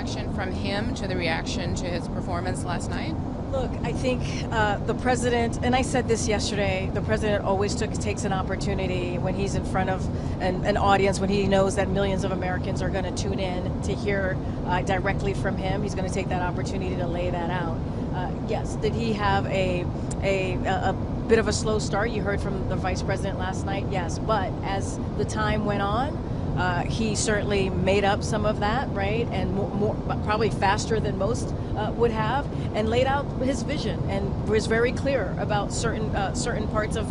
reaction from him to the reaction to his performance last night? Look, I think the president, and I said this yesterday, the president always takes an opportunity when he's in front of an audience, when he knows that millions of Americans are going to tune in to hear directly from him. He's going to take that opportunity to lay that out. Yes, did he have a bit of a slow start? You heard from the vice president last night, yes. But as the time went on, he certainly made up some of that, right? And more probably faster than most would have, and laid out his vision and was very clear about certain parts of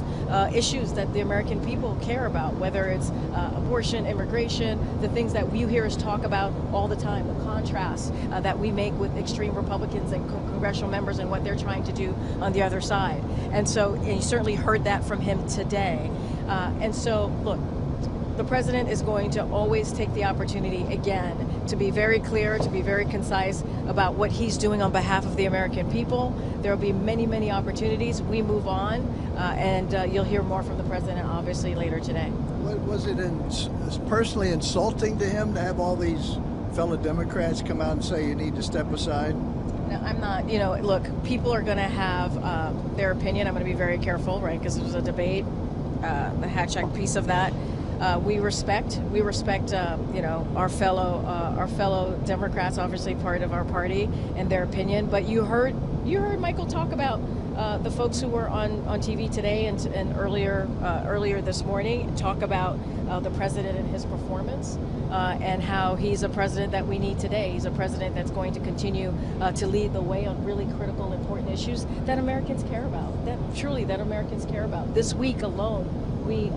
issues that the American people care about, whether it's abortion, immigration, the things that you hear us talk about all the time, the contrast that we make with extreme Republicans and congressional members and what they're trying to do on the other side. And you certainly heard that from him today. And so, look, the president is going to always take the opportunity again to be very clear, to be very concise about what he's doing on behalf of the American people. There will be many, many opportunities. We move on, and you'll hear more from the president, obviously, later today. Was it personally insulting to him to have all these fellow Democrats come out and say you need to step aside? No, I'm not. Look, people are going to have their opinion. I'm going to be very careful, right, because there's a debate, the hashtag piece of that. We respect our fellow Democrats, obviously part of our party, and their opinion. But you heard Michael talk about the folks who were on TV today and earlier this morning talk about the president and his performance, and how he's a president that we need today. He's a president that's going to continue to lead the way on really critical, important issues that Americans care about. That Americans care about. This week alone, we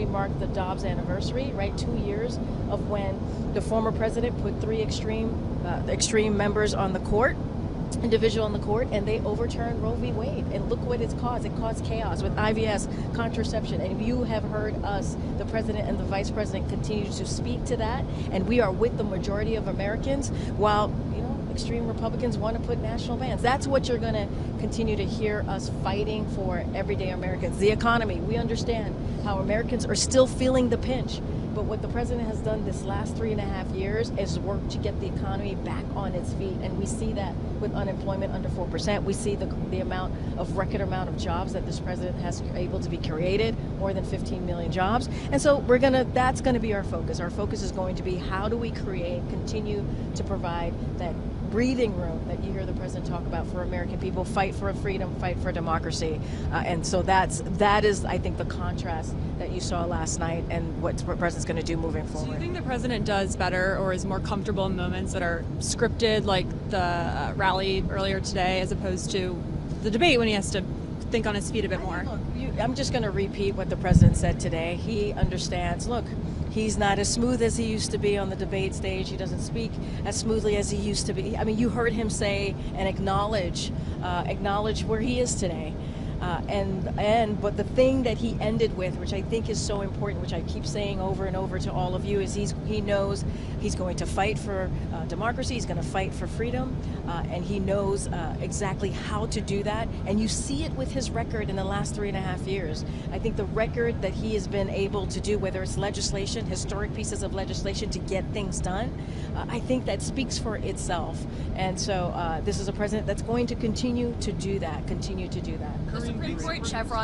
marked the Dobbs anniversary, right? 2 years of when the former president put three extreme members on the court, individual on the court, and they overturned Roe v. Wade. And look what it's caused. It caused chaos with IVS, contraception. And you have heard us, the president and the vice president, continue to speak to that. And we are with the majority of Americans, while extreme Republicans want to put national bans. That's what you're going to continue to hear us fighting for, everyday Americans. The economy, we understand how Americans are still feeling the pinch. But what the president has done this last 3.5 years is work to get the economy back on its feet. And we see that with unemployment under 4%. We see the record amount of jobs that this president has able to be created, more than 15 million jobs. And so that's going to be our focus. Our focus is going to be, how do we continue to provide that breathing room that you hear the president talk about for American people, fight for freedom, fight for democracy. And so that is, I think, the contrast that you saw last night and what the president's going to do moving forward. Do you think the president does better or is more comfortable in moments that are scripted, like the rally earlier today, as opposed to the debate when he has to think on his feet a bit more? I'm just going to repeat what the president said today. He understands, look, he's not as smooth as he used to be on the debate stage. He doesn't speak as smoothly as he used to be. I mean, you heard him say and acknowledge where he is today. But the thing that he ended with, which I think is so important, which I keep saying over and over to all of you, is he knows he's going to fight for democracy, he's going to fight for freedom, and he knows exactly how to do that. And you see it with his record in the last 3.5 years. I think the record that he has been able to do, whether it's legislation, historic pieces of legislation to get things done, I think that speaks for itself. And so this is a president that's going to continue to do that, The Supreme Court Chevron